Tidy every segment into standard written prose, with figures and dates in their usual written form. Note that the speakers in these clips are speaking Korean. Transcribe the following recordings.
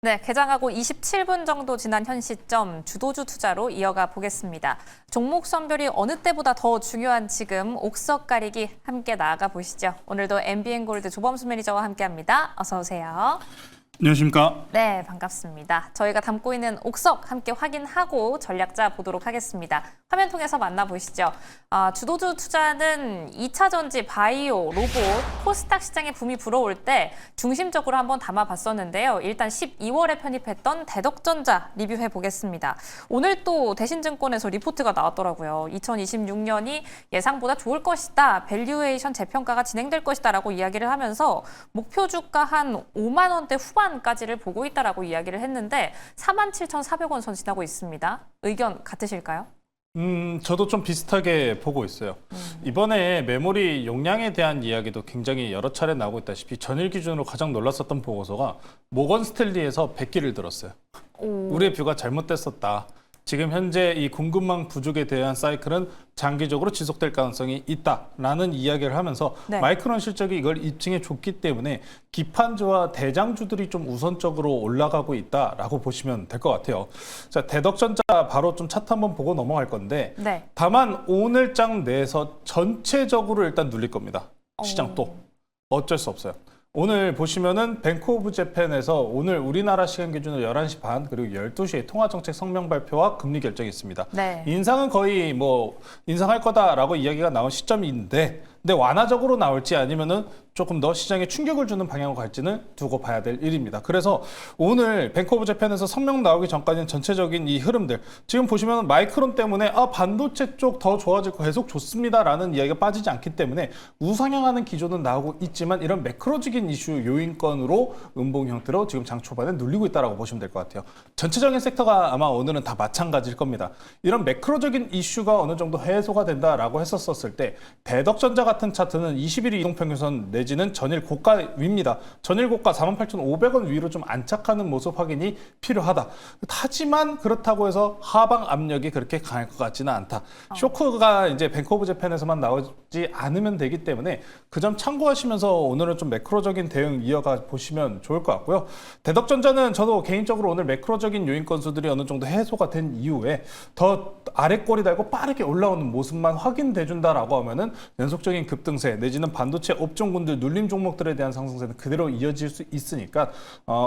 네, 개장하고 27분 정도 지난 현 시점 주도주 투자로 이어가 보겠습니다. 종목 선별이 어느 때보다 더 중요한 지금 옥석 가리기 함께 나아가 보시죠. 오늘도 MBN골드 조범수 매니저와 함께합니다. 어서 오세요. 안녕하십니까? 네, 반갑습니다. 저희가 담고 있는 옥석 함께 확인하고 전략자 보도록 하겠습니다. 화면 통해서 만나보시죠. 주도주 투자는 2차 전지, 바이오, 로봇, 코스닥 시장의 붐이 불어올 때 중심적으로 한번 담아봤었는데요. 일단 12월에 편입했던 대덕전자 리뷰해 보겠습니다. 오늘 또 대신증권에서 리포트가 나왔더라고요. 2026년이 예상보다 좋을 것이다. 밸류에이션 재평가가 진행될 것이다 라고 이야기를 하면서 목표 주가 한 5만 원대 후반까지를 보고 있다라고 이야기를 했는데 47,400원 선 지나고 있습니다. 의견 같으실까요? 저도 좀 비슷하게 보고 있어요. 이번에 메모리 용량에 대한 이야기도 굉장히 여러 차례 나오고 있다시피 전일 기준으로 가장 놀랐었던 보고서가 모건 스탠리에서 100기를 들었어요. 우리의 뷰가 잘못됐었다. 지금 현재 이 공급망 부족에 대한 사이클은 장기적으로 지속될 가능성이 있다라는 이야기를 하면서 네. 마이크론 실적이 이걸 입증해 줬기 때문에 기판주와 대장주들이 좀 우선적으로 올라가고 있다라고 보시면 될 것 같아요. 자, 대덕전자 바로 좀 차트 한번 보고 넘어갈 건데 네. 다만 오늘장 내에서 전체적으로 일단 눌릴 겁니다. 시장 또 어쩔 수 없어요. 오늘 보시면은 뱅크 오브 재팬에서 오늘 우리나라 시간 기준으로 11시 반 그리고 12시에 통화정책 성명 발표와 금리 결정이 있습니다. 네. 인상은 거의 뭐 인상할 거다라고 이야기가 나온 시점인데 근데 완화적으로 나올지 아니면은 조금 더 시장에 충격을 주는 방향으로 갈지는 두고 봐야 될 일입니다. 그래서 오늘 뱅크 오브 재팬에서 성명 나오기 전까지는 전체적인 이 흐름들 지금 보시면 마이크론 때문에 반도체 쪽 더 좋아질 거 계속 좋습니다라는 이야기가 빠지지 않기 때문에 우상향하는 기조는 나오고 있지만 이런 매크로적인 이슈 요인권으로 음봉 형태로 지금 장 초반에 눌리고 있다고 보시면 될 것 같아요. 전체적인 섹터가 아마 오늘은 다 마찬가지일 겁니다. 이런 매크로적인 이슈가 어느 정도 해소가 된다라고 했었을 때 대덕전자 같은 차트는 21일 이동평균선 내지는 전일 고가 위입니다. 전일 고가 48,500원 위로 좀 안착하는 모습 확인이 필요하다. 하지만 그렇다고 해서 하방 압력이 그렇게 강할 것 같지는 않다. 쇼크가 이제 뱅크 오브 재팬에서만 나오지 않으면 되기 때문에 그 점 참고하시면서 오늘은 좀 매크로적인 대응 이어가 보시면 좋을 것 같고요. 대덕전자는 저도 개인적으로 오늘 매크로적인 요인 건수들이 어느 정도 해소가 된 이후에 더 아래 꼬리 달고 빠르게 올라오는 모습만 확인돼 준다라고 하면은 연속적인 급등세 내지는 반도체 업종군들 눌림 종목들에 대한 상승세는 그대로 이어질 수 있으니까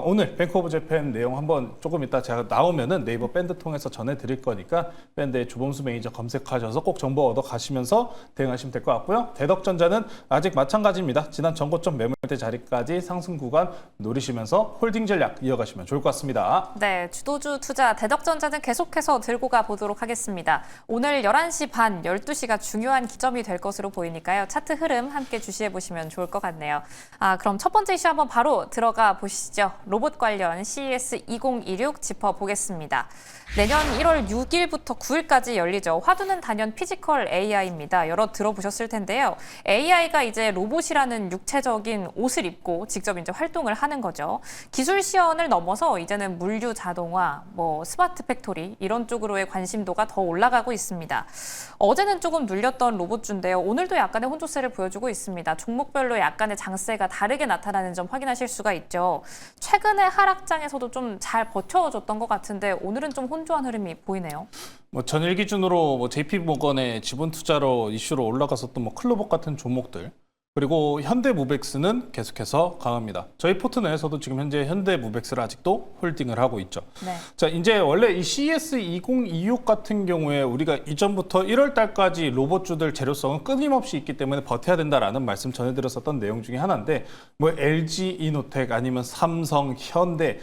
오늘 뱅크 오브 재팬 내용 한번 조금 이따 제가 나오면은 네이버 밴드 통해서 전해드릴 거니까 밴드에 조범수 매니저 검색하셔서 꼭 정보 얻어 가시면서 대응하시면 될 것 같고요. 대덕전자는 아직 마찬가지입니다. 지난 전고점 매물대 자리까지 상승 구간 노리시면서 홀딩 전략 이어가시면 좋을 것 같습니다. 네, 주도주 투자 대덕전자는 계속해서 들고 가보도록 하겠습니다. 오늘 11시 반, 12시가 중요한 기점이 될 것으로 보이니까요. 차트 흐름 함께 주시해보시면 좋을 것 같네요. 그럼 첫 번째 이슈 한번 바로 들어가 보시죠. 로봇 관련 CES 2026 짚어보겠습니다. 내년 1월 6일부터 9일까지 열리죠. 화두는 단연 피지컬 AI입니다. 여러 들어보셨을 텐데요. AI가 이제 로봇이라는 육체적인 옷을 입고 직접 이제 활동을 하는 거죠. 기술 시연을 넘어서 이제는 물류 자동화, 스마트 팩토리 이런 쪽으로의 관심도가 더 올라가고 있습니다. 어제는 조금 눌렸던 로봇주인데요. 오늘도 약간의 혼조세를 보여주고 있습니다. 종목별로 약간의 장세가 다르게 나타나는 점 확인하실 수가 있죠. 최근의 하락장에서도 좀 잘 버텨줬던 것 같은데 오늘은 좀 혼조한 흐름이 보이네요. 전일 기준으로 JP모건의 지분 투자로 이슈로 올라갔었던 클로버 같은 종목들 그리고 현대무벡스는 계속해서 강합니다. 저희 포트 내에서도 지금 현재 현대무벡스를 아직도 홀딩을 하고 있죠. 네. 자, 이제 원래 이 CES 2026 같은 경우에 우리가 이전부터 1월 달까지 로봇주들 재료성은 끊임없이 있기 때문에 버텨야 된다라는 말씀 전해드렸었던 내용 중에 하나인데 LG 이노텍 아니면 삼성, 현대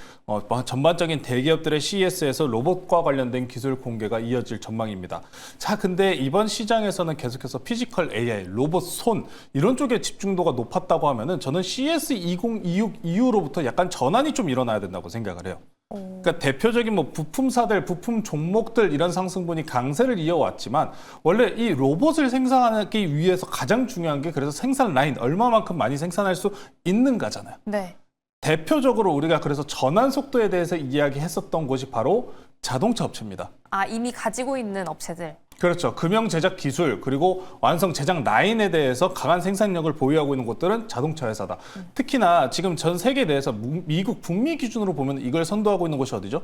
전반적인 대기업들의 CES에서 로봇과 관련된 기술 공개가 이어질 전망입니다. 자, 근데 이번 시장에서는 계속해서 피지컬 AI, 로봇 손 이런 쪽에 집중도가 높았다고 하면은 저는 CES 2026 이후로부터 약간 전환이 좀 일어나야 된다고 생각을 해요. 그러니까 대표적인 부품사들, 부품 종목들 이런 상승분이 강세를 이어왔지만 원래 이 로봇을 생산하기 위해서 가장 중요한 게 그래서 생산 라인 얼마만큼 많이 생산할 수 있는가잖아요. 네. 대표적으로 우리가 그래서 전환 속도에 대해서 이야기했었던 곳이 바로 자동차 업체입니다. 이미 가지고 있는 업체들. 그렇죠. 금형 제작 기술 그리고 완성 제작 라인에 대해서 강한 생산력을 보유하고 있는 곳들은 자동차 회사다. 특히나 지금 전 세계 내에서 미국 북미 기준으로 보면 이걸 선도하고 있는 곳이 어디죠?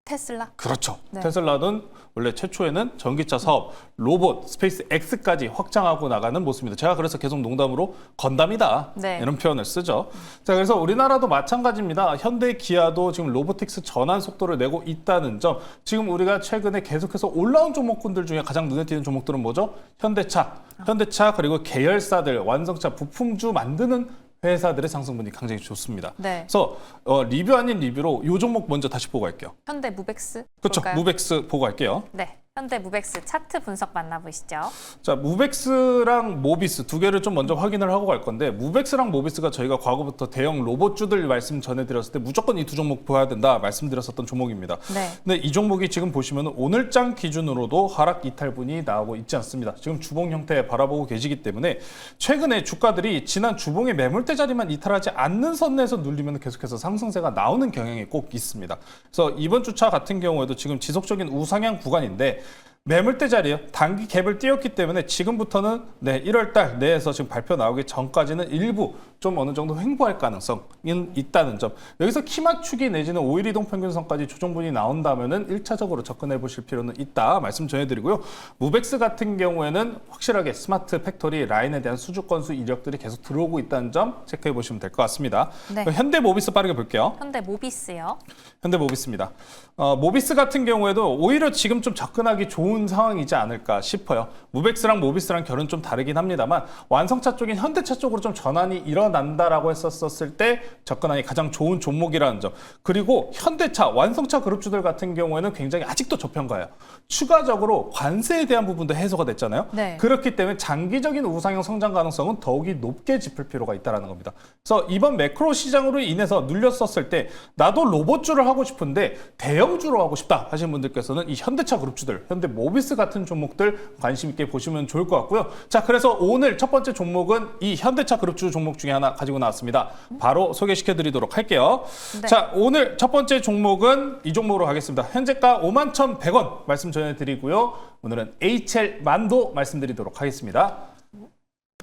테슬라. 그렇죠. 네. 테슬라는 원래 최초에는 전기차 사업, 로봇, 스페이스 X까지 확장하고 나가는 모습입니다. 제가 그래서 계속 농담으로 건담이다 네. 이런 표현을 쓰죠. 자, 그래서 우리나라도 마찬가지입니다. 현대, 기아도 지금 로보틱스 전환 속도를 내고 있다는 점. 지금 우리가 최근에 계속해서 올라온 종목군들 중에 가장 눈에 띄는 종목들은 뭐죠? 현대차 그리고 계열사들, 완성차, 부품주 만드는 회사들의 상승분이 굉장히 좋습니다. 네. 그래서 리뷰 아닌 리뷰로 이 종목 먼저 다시 보고 갈게요. 현대 무벡스. 그렇죠. 볼까요? 무벡스 보고 갈게요. 네. 현대 무벡스 차트 분석 만나보시죠. 자, 무벡스랑 모비스 두 개를 좀 먼저 확인을 하고 갈 건데 무벡스랑 모비스가 저희가 과거부터 대형 로봇주들 말씀 전해드렸을 때 무조건 이 두 종목 봐야 된다 말씀드렸었던 종목입니다. 네. 근데 이 종목이 지금 보시면 오늘장 기준으로도 하락 이탈분이 나오고 있지 않습니다. 지금 주봉 형태 바라보고 계시기 때문에 최근에 주가들이 지난 주봉의 매물대 자리만 이탈하지 않는 선 내에서 눌리면 계속해서 상승세가 나오는 경향이 꼭 있습니다. 그래서 이번 주차 같은 경우에도 지금 지속적인 우상향 구간인데 매물대 자리에 단기 갭을 띄웠기 때문에 지금부터는 1월 달 내에서 지금 발표 나오기 전까지는 일부 좀 어느 정도 횡보할 가능성은 있다는 점. 여기서 키 맞추기 내지는 5일 이동 평균선까지 조정분이 나온다면은 1차적으로 접근해 보실 필요는 있다 말씀 전해드리고요. 무벡스 같은 경우에는 확실하게 스마트 팩토리 라인에 대한 수주 건수 이력들이 계속 들어오고 있다는 점 체크해 보시면 될 것 같습니다. 네. 현대 모비스 빠르게 볼게요. 현대 모비스요. 현대 모비스입니다. 모비스 같은 경우에도 오히려 지금 좀 접근하기 좋은 상황이지 않을까 싶어요. 무벡스랑 모비스랑 결은 좀 다르긴 합니다만 완성차 쪽인 현대차 쪽으로 좀 전환이 일어난다라고 했었을 때 접근하기 가장 좋은 종목이라는 점. 그리고 현대차, 완성차 그룹주들 같은 경우에는 굉장히 아직도 저평가예요. 추가적으로 관세에 대한 부분도 해소가 됐잖아요. 네. 그렇기 때문에 장기적인 우상향 성장 가능성은 더욱이 높게 짚을 필요가 있다는 겁니다. 그래서 이번 매크로 시장으로 인해서 눌렸었을 때 나도 로봇주를 하고 싶은데 대형주로 하고 싶다 하시는 분들께서는 이 현대차 그룹주들, 현대 모비스 같은 종목들 관심 있게 보시면 좋을 것 같고요. 자, 그래서 오늘 첫 번째 종목은 이 현대차 그룹주 종목 중에 하나 가지고 나왔습니다. 바로 소개시켜 드리도록 할게요. 네. 자, 오늘 첫 번째 종목은 이 종목으로 가겠습니다. 현재가 51,100원 말씀 전해드리고요. 오늘은 HL 만도 말씀드리도록 하겠습니다.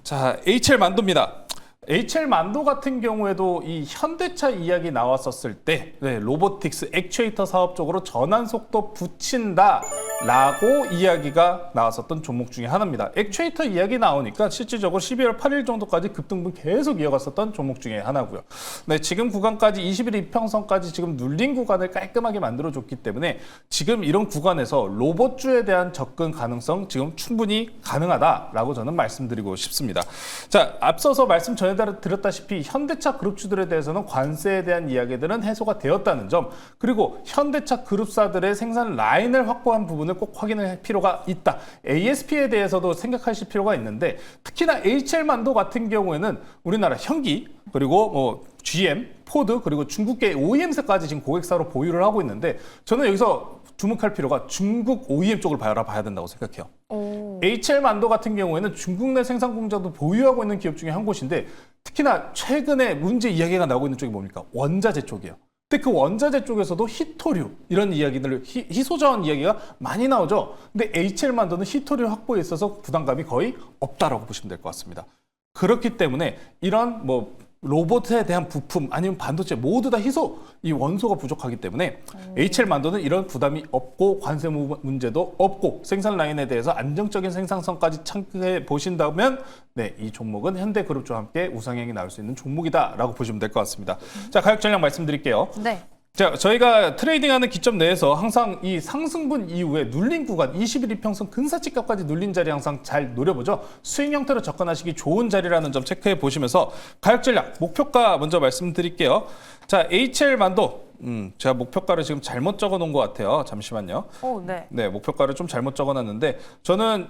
자, HL 만도입니다. HL 만도 같은 경우에도 이 현대차 이야기 나왔었을 때 로보틱스 액추에이터 사업 쪽으로 전환 속도 붙인다라고 이야기가 나왔었던 종목 중에 하나입니다. 액추에이터 이야기 나오니까 실질적으로 12월 8일 정도까지 급등분 계속 이어갔었던 종목 중에 하나고요. 네, 지금 구간까지 20일 이평선까지 지금 눌린 구간을 깔끔하게 만들어줬기 때문에 지금 이런 구간에서 로봇주에 대한 접근 가능성 지금 충분히 가능하다라고 저는 말씀드리고 싶습니다. 자, 앞서서 말씀 전해드렸다시피 현대차 그룹주들에 대해서는 관세에 대한 이야기들은 해소가 되었다는 점, 그리고 현대차 그룹사들의 생산 라인을 확보한 부분을 꼭 확인할 필요가 있다. ASP에 대해서도 생각하실 필요가 있는데 특히나 HL만도 같은 경우에는 우리나라 현기 그리고 GM, 포드 그리고 중국계 OEM사까지 지금 고객사로 보유를 하고 있는데 저는 여기서 주목할 필요가 중국 OEM 쪽을 바라봐야 된다고 생각해요. HL만도 같은 경우에는 중국 내 생산 공장도 보유하고 있는 기업 중에 한 곳인데 특히나 최근에 문제 이야기가 나오고 있는 쪽이 뭡니까? 원자재 쪽이에요. 근데 그 원자재 쪽에서도 히토류 이런 이야기들, 희소자원 이야기가 많이 나오죠. 근데 HL만도는 히토류 확보에 있어서 부담감이 거의 없다라고 보시면 될 것 같습니다. 그렇기 때문에 이런 로봇에 대한 부품 아니면 반도체 모두 다 희소, 이 원소가 부족하기 때문에 HL만도는 이런 부담이 없고 관세 문제도 없고 생산 라인에 대해서 안정적인 생산성까지 참고해 보신다면 이 종목은 현대그룹주와 함께 우상향이 나올 수 있는 종목이다라고 보시면 될 것 같습니다. 자, 가격 전략 말씀드릴게요. 네. 자, 저희가 트레이딩하는 기점 내에서 항상 이 상승분 이후에 눌린 구간 20일 이평선 근사치값까지 눌린 자리 항상 잘 노려보죠. 스윙 형태로 접근하시기 좋은 자리라는 점 체크해 보시면서 가격 전략 목표가 먼저 말씀드릴게요. 자, HL만도 제가 목표가를 지금 잘못 적어 놓은 것 같아요. 잠시만요. 네. 네, 목표가를 좀 잘못 적어 놨는데 저는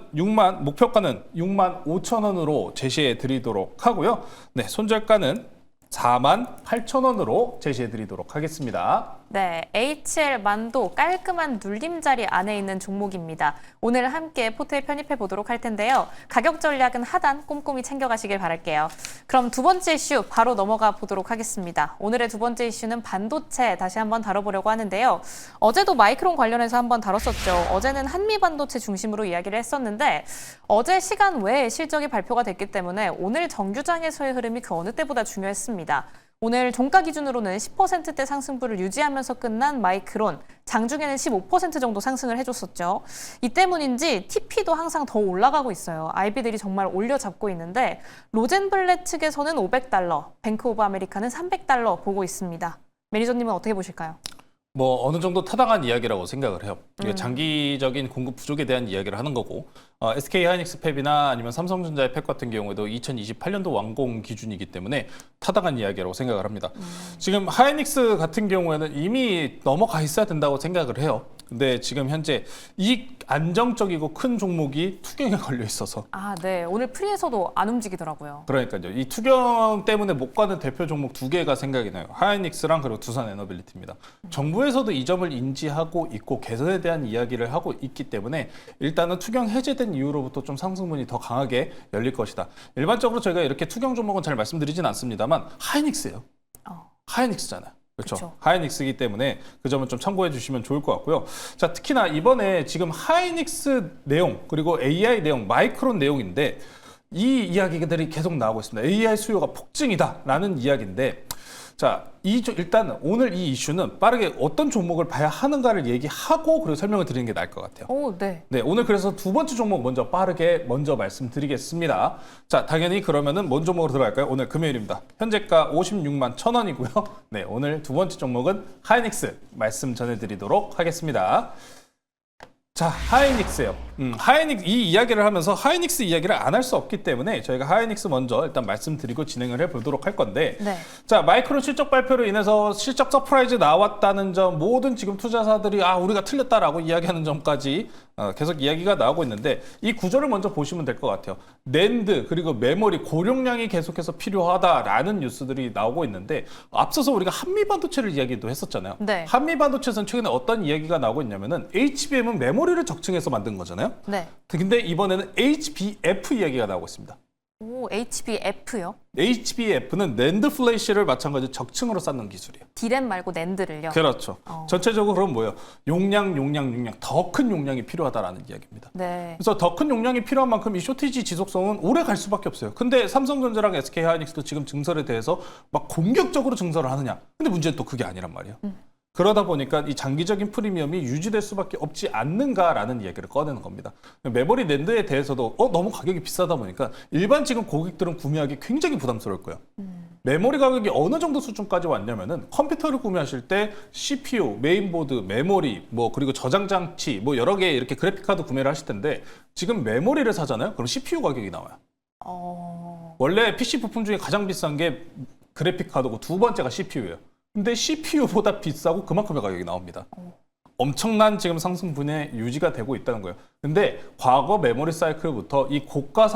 목표가는 65,000원으로 제시해 드리도록 하고요. 네, 손절가는 48,000원으로 제시해드리도록 하겠습니다. 네, HL 만도 깔끔한 눌림자리 안에 있는 종목입니다. 오늘 함께 포트에 편입해 보도록 할 텐데요. 가격 전략은 하단 꼼꼼히 챙겨가시길 바랄게요. 그럼 두 번째 이슈 바로 넘어가 보도록 하겠습니다. 오늘의 두 번째 이슈는 반도체 다시 한번 다뤄보려고 하는데요. 어제도 마이크론 관련해서 한번 다뤘었죠. 어제는 한미 반도체 중심으로 이야기를 했었는데 어제 시간 외에 실적이 발표가 됐기 때문에 오늘 정규장에서의 흐름이 그 어느 때보다 중요했습니다. 오늘 종가 기준으로는 10%대 상승부를 유지하면서 끝난 마이크론, 장중에는 15% 정도 상승을 해줬었죠. 이 때문인지 TP도 항상 더 올라가고 있어요. IB들이 정말 올려잡고 있는데 로젠블렛 측에서는 $500, 뱅크 오브 아메리카는 $300 보고 있습니다. 매니저님은 어떻게 보실까요? 뭐 어느 정도 타당한 이야기라고 생각을 해요. 이게 장기적인 공급 부족에 대한 이야기를 하는 거고 SK 하이닉스 팹이나 아니면 삼성전자의 팹 같은 경우에도 2028년도 완공 기준이기 때문에 타당한 이야기라고 생각을 합니다. 지금 하이닉스 같은 경우에는 이미 넘어가 있어야 된다고 생각을 해요. 근데 지금 현재 이 안정적이고 큰 종목이 투경에 걸려 있어서 네. 오늘 프리에서도 안 움직이더라고요. 그러니까요. 이 투경 때문에 못 가는 대표 종목 두 개가 생각이 나요. 하이닉스랑 그리고 두산 에너빌리티입니다. 정부에서도 이 점을 인지하고 있고 개선에 대한 이야기를 하고 있기 때문에 일단은 투경 해제된 이후로부터 좀 상승분이 더 강하게 열릴 것이다. 일반적으로 저희가 이렇게 투경 종목은 잘 말씀드리진 않습니다만 하이닉스예요. 하이닉스잖아요. 그렇죠. 하이닉스이기 때문에 그 점은 좀 참고해 주시면 좋을 것 같고요. 자, 특히나 이번에 지금 하이닉스 내용 그리고 AI 내용, 마이크론 내용인데 이 이야기들이 계속 나오고 있습니다. AI 수요가 폭증이다라는 이야기인데 자, 일단 오늘 이 이슈는 빠르게 어떤 종목을 봐야 하는가를 얘기하고 그리고 설명을 드리는 게 나을 것 같아요. 네. 오늘 그래서 두 번째 종목 빠르게 말씀드리겠습니다. 자, 당연히 그러면은 뭔 종목으로 들어갈까요? 오늘 금요일입니다. 현재가 56만 1,000원이고요. 네, 오늘 두 번째 종목은 하이닉스 말씀 전해드리도록 하겠습니다. 자, 하이닉스예요. 이 이야기를 하면서 하이닉스 이야기를 안 할 수 없기 때문에 저희가 하이닉스 먼저 일단 말씀드리고 진행을 해보도록 할 건데 네. 자, 마이크론 실적 발표로 인해서 실적 서프라이즈 나왔다는 점 모든 지금 투자사들이 우리가 틀렸다라고 이야기하는 점까지 계속 이야기가 나오고 있는데 이 구조를 먼저 보시면 될 것 같아요. 낸드 그리고 메모리 고용량이 계속해서 필요하다라는 뉴스들이 나오고 있는데 앞서서 우리가 한미반도체를 이야기도 했었잖아요. 네. 한미반도체에서는 최근에 어떤 이야기가 나오고 있냐면은 HBM은 메모리를 적층해서 만든 거잖아요. 네. 근데 이번에는 HBF 이야기가 나오고 있습니다. HBF요? HBF는 낸드 플래시를 마찬가지로 적층으로 쌓는 기술이에요. 디램 말고 낸드를요? 그렇죠. 전체적으로 그럼 뭐예요? 용량, 더 큰 용량이 필요하다라는 이야기입니다. 네. 그래서 더 큰 용량이 필요한 만큼 이 쇼티지 지속성은 오래 갈 수밖에 없어요. 근데 삼성전자랑 SK 하이닉스도 지금 증설에 대해서 막 공격적으로 증설을 하느냐? 근데 문제는 또 그게 아니란 말이에요. 그러다 보니까 이 장기적인 프리미엄이 유지될 수밖에 없지 않는가라는 이야기를 꺼내는 겁니다. 메모리 낸드에 대해서도 너무 가격이 비싸다 보니까 일반 지금 고객들은 구매하기 굉장히 부담스러울 거예요. 메모리 가격이 어느 정도 수준까지 왔냐면은 컴퓨터를 구매하실 때 CPU, 메인보드, 메모리, 그리고 저장 장치, 여러 개 이렇게 그래픽카드 구매를 하실 텐데 지금 메모리를 사잖아요. 그럼 CPU 가격이 나와요. 원래 PC 부품 중에 가장 비싼 게 그래픽카드고 두 번째가 CPU예요. 근데 CPU보다 비싸고 그만큼의 가격이 나옵니다. 엄청난 지금 상승분에 유지가 되고 있다는 거예요. 근데 과거 메모리 사이클부터 이 고가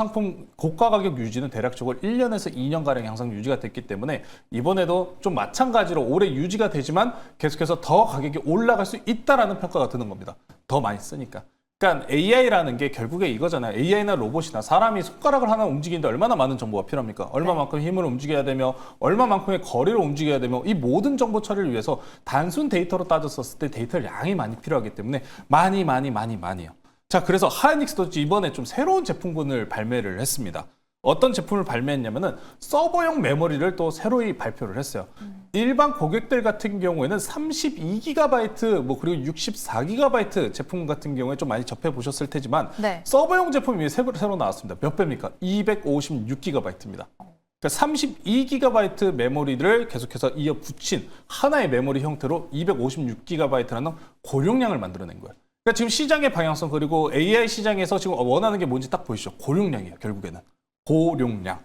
가격 유지는 대략적으로 1년에서 2년가량 항상 유지가 됐기 때문에 이번에도 좀 마찬가지로 오래 유지가 되지만 계속해서 더 가격이 올라갈 수 있다라는 평가가 드는 겁니다. 더 많이 쓰니까. 그러니까 AI라는 게 결국에 이거잖아요. AI나 로봇이나 사람이 손가락을 하나 움직이는데 얼마나 많은 정보가 필요합니까? 얼마만큼 힘을 움직여야 되며 얼마만큼의 거리를 움직여야 되며 이 모든 정보 처리를 위해서 단순 데이터로 따졌었을 때 데이터 양이 많이 필요하기 때문에 많이요. 자, 그래서 하이닉스도 이번에 좀 새로운 제품군을 발매를 했습니다. 어떤 제품을 발매했냐면은 서버용 메모리를 또 새로이 발표를 했어요. 일반 고객들 같은 경우에는 32GB 그리고 64GB 제품 같은 경우에 좀 많이 접해 보셨을 테지만 네. 서버용 제품이 새로 나왔습니다. 몇 배입니까? 256GB입니다. 그러니까 32GB 메모리를 계속해서 이어 붙인 하나의 메모리 형태로 256GB라는 고용량을 만들어낸 거예요. 그러니까 지금 시장의 방향성 그리고 AI 시장에서 지금 원하는 게 뭔지 딱 보이시죠? 고용량이에요, 결국에는. 고용량.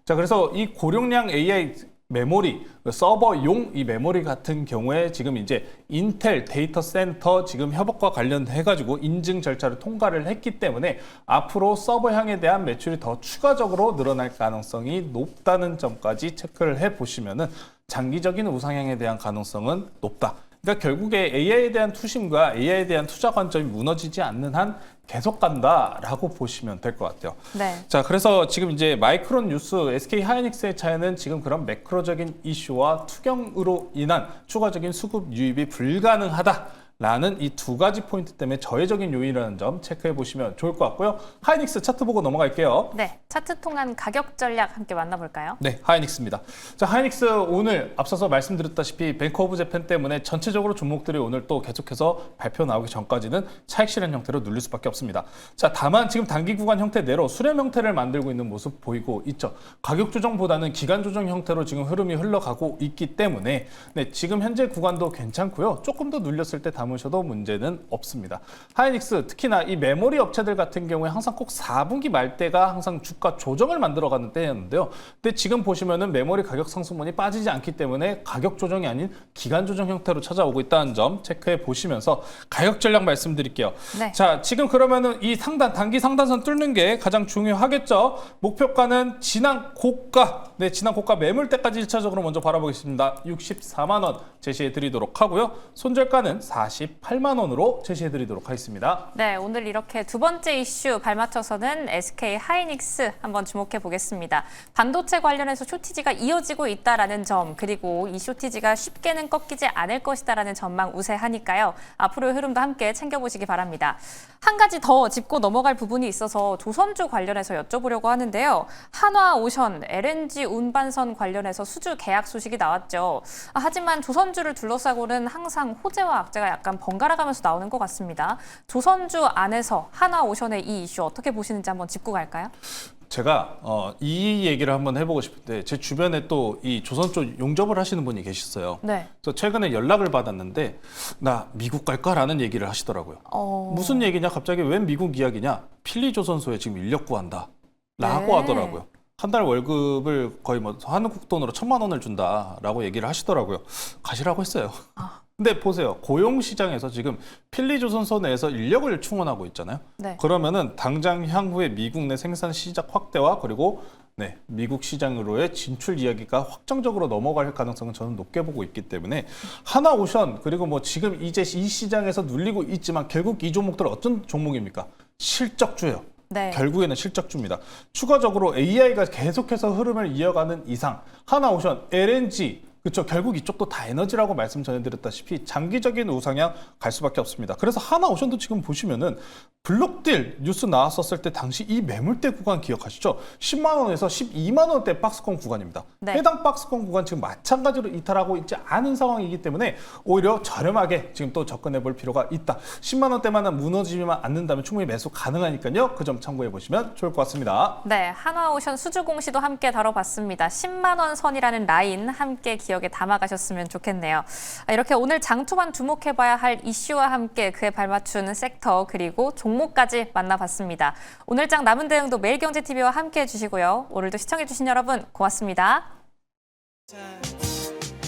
자, 그래서 이 고용량 AI 메모리, 서버용 이 메모리 같은 경우에 지금 이제 인텔 데이터 센터 지금 협업과 관련해가지고 인증 절차를 통과를 했기 때문에 앞으로 서버향에 대한 매출이 더 추가적으로 늘어날 가능성이 높다는 점까지 체크를 해보시면은 장기적인 우상향에 대한 가능성은 높다. 그러니까 결국에 AI에 대한 투심과 AI에 대한 투자 관점이 무너지지 않는 한 계속 간다라고 보시면 될 것 같아요. 네. 자, 그래서 지금 이제 마이크론 뉴스 SK 하이닉스의 차이는 지금 그런 매크로적인 이슈와 투경으로 인한 추가적인 수급 유입이 불가능하다. 라는 이 두 가지 포인트 때문에 저해적인 요인이라는 점 체크해 보시면 좋을 것 같고요. 하이닉스 차트 보고 넘어갈게요. 네, 차트 통한 가격 전략 함께 만나볼까요? 네, 하이닉스입니다. 자, 하이닉스 오늘 앞서서 말씀드렸다시피 뱅크 오브 재팬 때문에 전체적으로 종목들이 오늘 또 계속해서 발표 나오기 전까지는 차익 실현 형태로 눌릴 수밖에 없습니다. 자, 다만 지금 단기 구간 형태 내로 수렴 형태를 만들고 있는 모습 보이고 있죠. 가격 조정보다는 기간 조정 형태로 지금 흐름이 흘러가고 있기 때문에 네, 지금 현재 구간도 괜찮고요. 조금 더 눌렸을 때 담으셔도 문제는 없습니다. 하이닉스 특히나 이 메모리 업체들 같은 경우에 항상 꼭 4분기 말 때가 항상 주가 조정을 만들어가는 때였는데요. 근데 지금 보시면은 메모리 가격 상승분이 빠지지 않기 때문에 가격 조정이 아닌 기간 조정 형태로 찾아오고 있다는 점 체크해 보시면서 가격 전략 말씀드릴게요. 네. 자, 지금 그러면은 이 단기 상단선 뚫는 게 가장 중요하겠죠. 목표가는 지난 고가, 네, 지난 고가 매물대까지 1차적으로 먼저 바라보겠습니다. 64만 원 제시해 드리도록 하고요. 손절가는 48만 원으로 제시해 드리도록 하겠습니다. 네, 오늘 이렇게 두 번째 이슈 발맞춰서는 SK 하이닉스 한번 주목해 보겠습니다. 반도체 관련해서 쇼티지가 이어지고 있다라는 점, 그리고 이 쇼티지가 쉽게는 꺾이지 않을 것이다라는 전망 우세하니까요. 앞으로의 흐름도 함께 챙겨보시기 바랍니다. 한 가지 더 짚고 넘어갈 부분이 있어서 조선주 관련해서 여쭤보려고 하는데요. 한화오션, LNG 운반선 관련해서 수주 계약 소식이 나왔죠. 하지만 조선주를 둘러싸고는 항상 호재와 악재가 약간 번갈아 가면서 나오는 것 같습니다. 조선주 안에서 한화오션의 이 이슈 어떻게 보시는지 한번 짚고 갈까요? 제가 이 얘기를 한번 해보고 싶은데 제 주변에 또 이 조선 쪽 용접을 하시는 분이 계셨어요. 네. 그래서 최근에 연락을 받았는데 나 미국 갈까라는 얘기를 하시더라고요. 무슨 얘기냐? 갑자기 웬 미국 이야기냐? 필리조선소에 지금 인력 구한다 라고 네. 하더라고요. 한 달 월급을 거의 뭐 한국 돈으로 1,000만 원을 준다라고 얘기를 하시더라고요. 가시라고 했어요. 근데 보세요. 고용 시장에서 지금 필리조선소 내에서 인력을 충원하고 있잖아요. 네. 그러면은 당장 향후에 미국 내 생산 시작 확대와 그리고 네, 미국 시장으로의 진출 이야기가 확정적으로 넘어갈 가능성은 저는 높게 보고 있기 때문에 하나오션 그리고 뭐 지금 이제 이 시장에서 눌리고 있지만 결국 이 종목들 어떤 종목입니까? 실적주예요. 네. 결국에는 실적주입니다. 추가적으로 AI가 계속해서 흐름을 이어가는 이상 하나오션, LNG 그렇죠. 결국 이쪽도 다 에너지라고 말씀 전해드렸다시피 장기적인 우상향 갈 수밖에 없습니다. 그래서 하나오션도 지금 보시면은 블록딜 뉴스 나왔었을 때 당시 이 매물대 구간 기억하시죠? 10만 원에서 12만 원대 박스권 구간입니다. 네. 해당 박스권 구간 지금 마찬가지로 이탈하고 있지 않은 상황이기 때문에 오히려 저렴하게 지금 또 접근해 볼 필요가 있다. 10만 원대만 무너지지만 않는다면 충분히 매수 가능하니까요. 그 점 참고해 보시면 좋을 것 같습니다. 네, 한화오션 수주 공시도 함께 다뤄봤습니다. 10만 원 선이라는 라인 함께 기억에 담아가셨으면 좋겠네요. 이렇게 오늘 장 초반 주목해봐야 할 이슈와 함께 그에 발맞춘 섹터 그리고 종목까지 만나봤습니다. 오늘 장 남은 대응도 매일경제TV와 함께 해주시고요. 오늘도 시청해주신 여러분 고맙습니다.